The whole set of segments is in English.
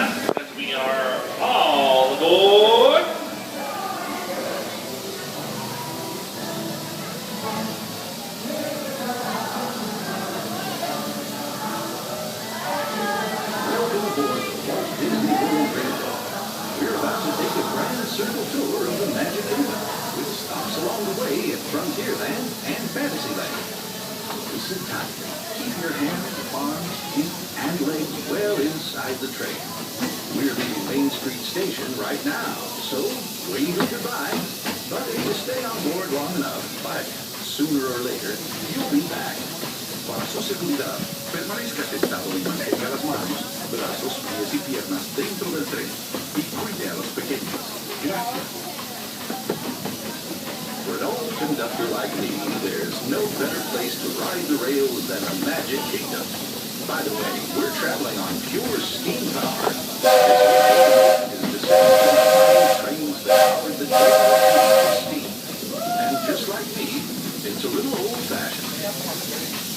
back because we are all aboard. Welcome aboard the Walt Disney World Railroad. We're about to take a grand circle tour of the Magic Kingdom, with stops along the way at Frontierland and Fantasyland. Listen tightly. Keep your hands, arms, feet, and legs well inside the train. We're leaving Main Street Station right now, so wave your goodbye. But if you stay on board long enough, but sooner or later, you'll be back. Para su seguridad, permanezca sentado y mantenga las manos, brazos, pies y piernas dentro del tren y cuide a los pequeños. Gracias. For an old conductor like me, there's no better place to ride the rails than the Magic Kingdom. By the way, we're traveling on pure steam power. This is the same trains that powered the steam. And just like me, it's a little old-fashioned.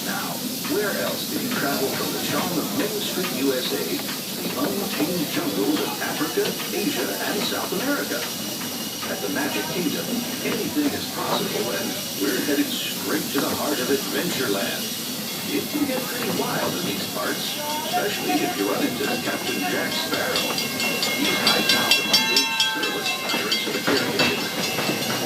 Now, where else do you travel from the charm of Main Street, USA, the untamed jungles of Africa, Asia, and South America? At the Magic Kingdom, anything is possible, and we're headed straight to the heart of Adventureland. It can get pretty wild in these parts, especially if you run into Captain Jack Sparrow. He's hiding out among those fearless pirates of the Caribbean.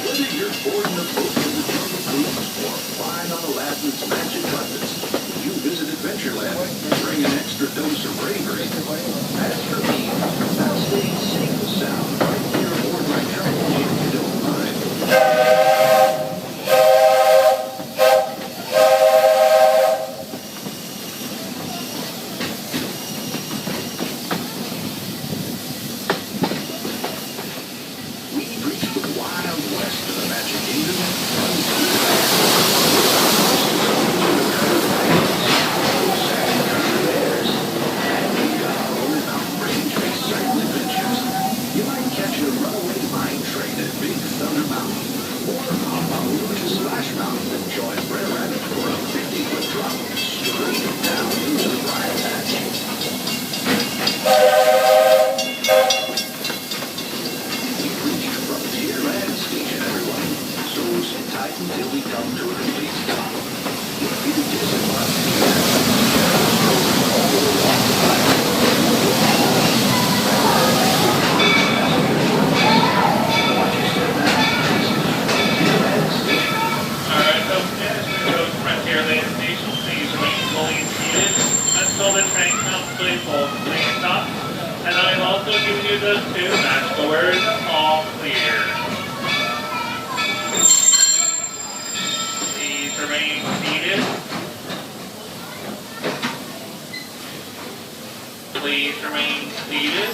Whether you're boarding a boat from the Jungle Cruise or flying on Aladdin's magic carpets, you visit Adventureland, bring an extra dose of bravery. As for me, I'll stay safe and sound right here aboard my train, if you don't mind. We've reached the wild west of the Magic Kingdom. You might catch a runaway mine train at Big Thunder Mountain, or hop on over to Splash Mountain and join Brer Rabbit for a 50-foot drop straight down into the Briar Patch. We've reached Frontierland Station, everyone, so sit tight until we come to a complete stop. If you disembark, Frontierland Station, please remain fully seated until the train comes to a full complete stop. And I'm also giving you those two magical words, all clear. Please remain seated. Please remain seated.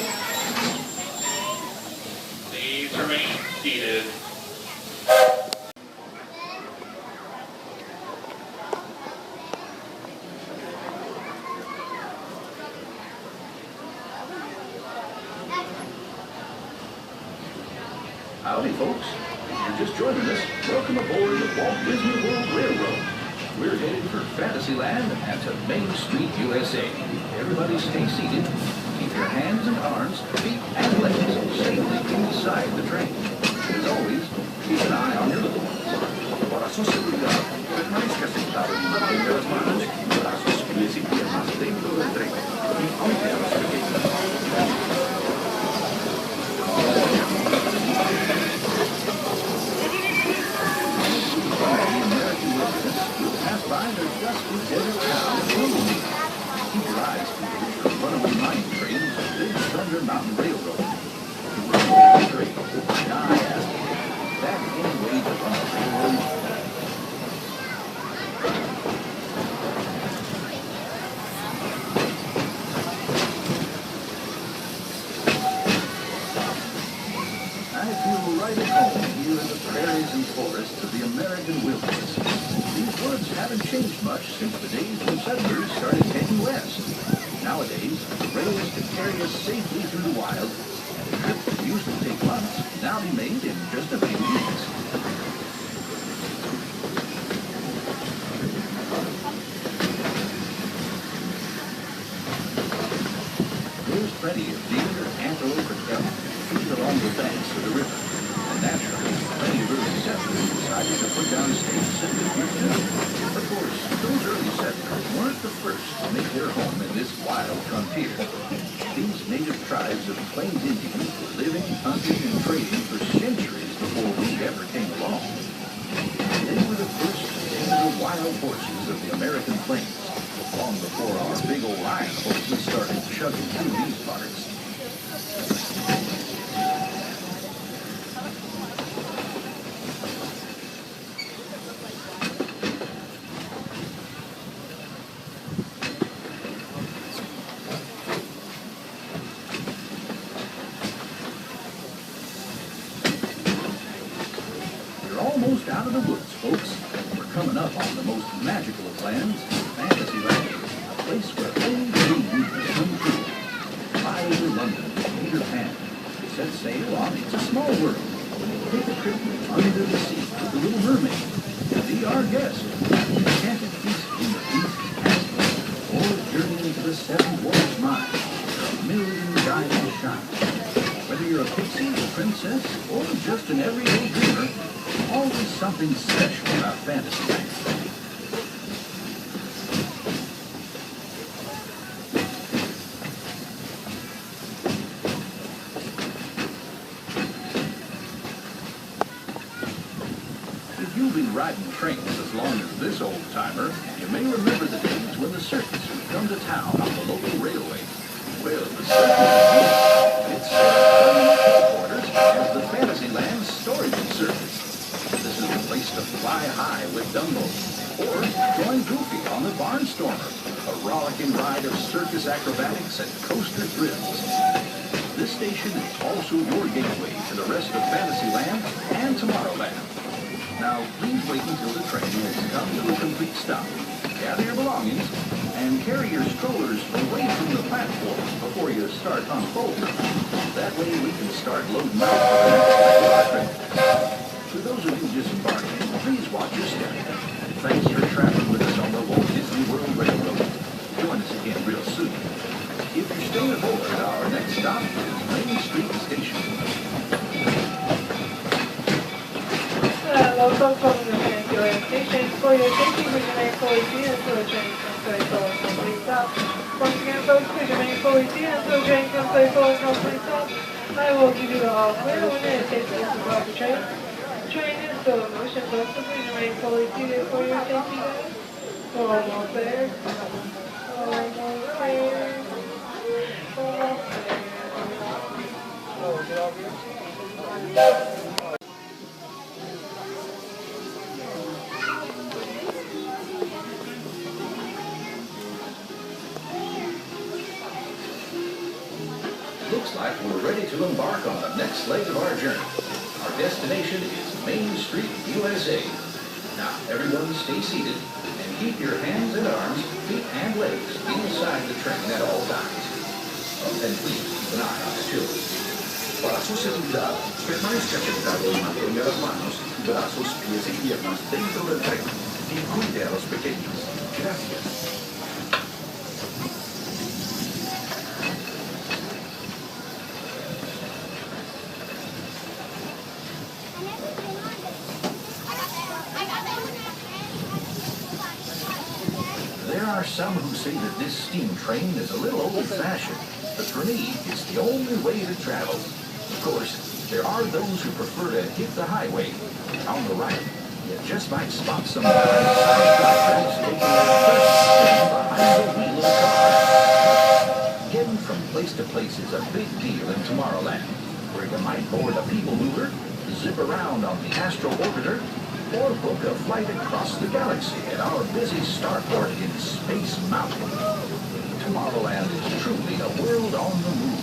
Please remain seated. Howdy, folks. If you're just joining us, welcome aboard the Walt Disney World Railroad. We're headed for Fantasyland and to Main Street, USA. Everybody stay seated. Keep your hands and arms, feet, and legs safely inside the train. As always, keep an eye on your little ones. Para su seguridad, permanezca sentado y mantenga las manos, brazos, pies y piernas dentro del tren. Y cuide a los pequeños. You'll pass by their dusty desert town of Walt. Keep your eyes peeled for runaway mine trains and Big Thunder Mountain Railroad. Runaway train. Now I ask you, is that any way to run a railroad? I feel right at home here in the prairies and forests of the American wilderness. These woods haven't changed much since the days when settlers started heading west. Nowadays, rails can carry us safely through the wild, and a trip that used to take months can now be made in just a few weeks. there's plenty of deer, antelope, and elk feed along the banks of the river. And naturally, many of early settlers decided to put down stakes and live here too. Of course, those early settlers weren't the first to make their home in this wild frontier. These native tribes of Plains Indians were living, hunting, and trading for centuries before we ever came along. They were the first to tame the wild horses of the American plains, long before our big old iron horses started chugging through these parts. Almost out of the woods, folks. We're coming up on the most magical of lands, Fantasyland, a place where only dreams come true. Fly over London with Peter Pan. Set sail on It's a Small World. Take a trip under the sea with the Little Mermaid. Be our guest. Enchanted feast in the East Castle. Or journey into the Seven Dwarfs' mine, where a million diamonds shine. Whether you're a pixie, a princess, or just an everyday dreamer, always something special about Fantasyland. If you've been riding trains as long as this old-timer, you may remember the days when the circus would come to town on the local railway. Well, the circus is here. It's permanent headquarters as the Fantasyland Storybook Circus. This is a place to fly high with Dumbo, or join Goofy on the Barnstormer, a rollicking ride of circus acrobatics and coaster thrills. This station is also your gateway to the rest of Fantasyland and Tomorrowland. Now, please wait until the train has come to a complete stop. Gather your belongings and carry your strollers away from the platform before you start unfolding. That way we can start loading out for the next leg of our trip. For those of you disembarking, please watch your step. Thanks for traveling with us on the Walt Disney World Railroad. Join us again real soon. If you're still aboard, our next stop is Main Street Station. Local government station for your safety, we remain fully seated until the train comes to a full and complete stop. Once again, folks, we remain fully seated until the train comes to a full and complete stop. I will give you the all clear when it takes us to board the train. Train is still in motion, but please remain fully seated for your safety, guys. We're almost there. Almost there. Almost there. Looks like we're ready to embark on the next leg of our journey. Our destination is Main Street, USA. Now, everyone stay seated and keep your hands and arms, feet and legs inside the train at all times. And please keep an eye on the children. Para su seguridad, permanezca sentado y mantenga las manos, brazos, pies y piernas dentro del tren y cuide a los pequeños. Gracias. There are some who say that this steam train is a little old-fashioned, but for me, it's the only way to travel. Of course, there are those who prefer to hit the highway. On the right, you just might spot some side drivers taking their first spin behind the wheel of a car. Getting from place to place is a big deal in Tomorrowland, where you might board a people mover, zip around on the Astro Orbiter, or book a flight across the galaxy at our busy starport in Space Mountain. Tomorrowland is truly a world on the move.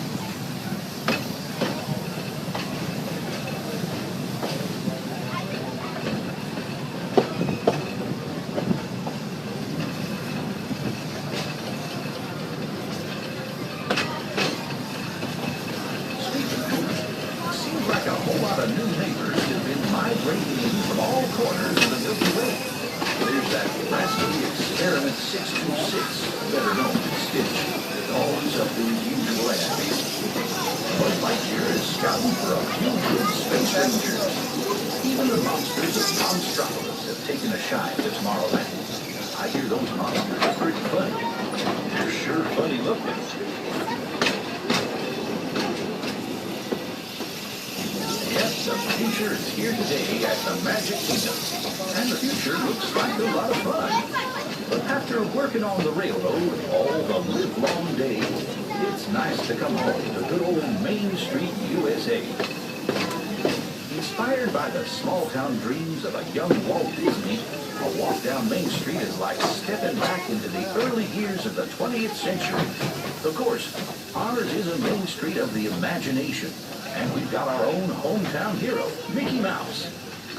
Seems like a whole lot of new neighbors have been migrating in from all corners of the Milky Way. There's that rascally Experiment 626, better known as Stitch, with all his up to his usual land. Buzz Lightyear is scouting for a few good space rangers. Even the monsters of Monstropolis have taken a shine to Tomorrowland. I hear those monsters are pretty funny. They're sure funny looking. Yes, the future is here today at the Magic Kingdom. And the future looks like a lot of fun. But after working on the railroad all the livelong day, it's nice to come home to good old Main Street, USA. Inspired by the small-town dreams of a young Walt Disney, a walk down Main Street is like stepping back into the early years of the 20th century. Of course, ours is a Main Street of the imagination, and we've got our own hometown hero, Mickey Mouse.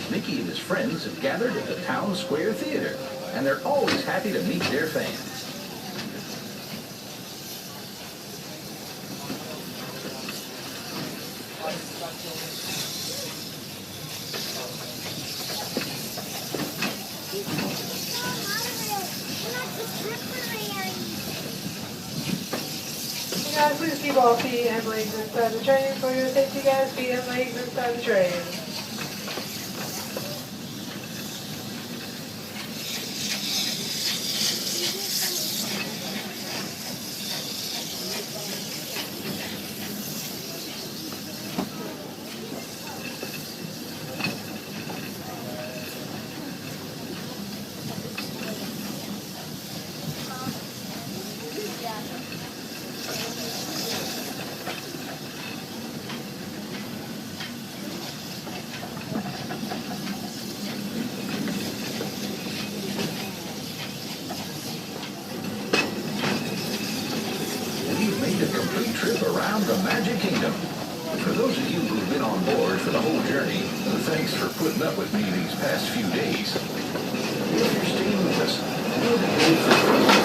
Mickey and his friends have gathered at the Town Square Theater, and they're always happy to meet their fans. Guys, please keep all feet and legs inside the train. For your safety, guys, feet and legs inside the train. A complete trip around the Magic Kingdom. For those of you who've been on board for the whole journey, thanks for putting up with me these past few days. If you're staying with us, we'll be here for